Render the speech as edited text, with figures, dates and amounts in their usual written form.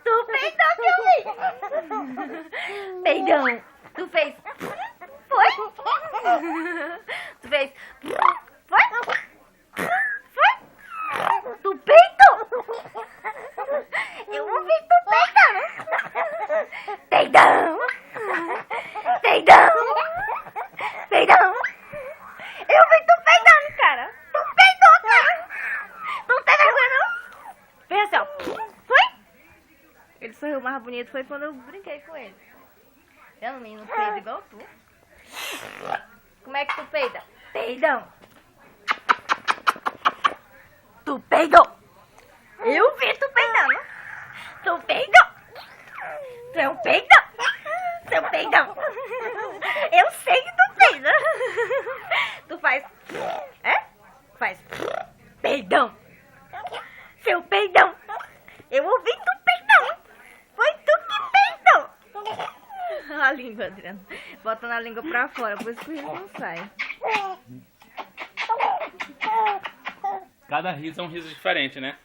Tu peidou que eu vi. Peidão. Tu fez. Foi? Tu fez. Foi? Foi? Tu peidou? Eu ouvi tu peidando. Peidão. Peidão. Peidão. Eu vi tu peidando, cara. Tu peidou, cara. Tu não tem vergonha, não? Fez assim, ó. Foi? Ele sorriu mais bonito foi quando eu brinquei com ele. Eu, menino, peido igual tu. Como é que tu peida? Peidão. Tu peidou. Eu vi tu peidando. Tu peidou. Tu é um peidão. Seu peidão. Eu sei que tu peida. Tu faz... É? Faz... Peidão. Seu peidão. Eu ouvi tu peidão. Foi tu que peidou. Olha a língua, Adriana. Botando a língua pra fora, por isso que o riso não sai. Cada riso é um riso diferente, né?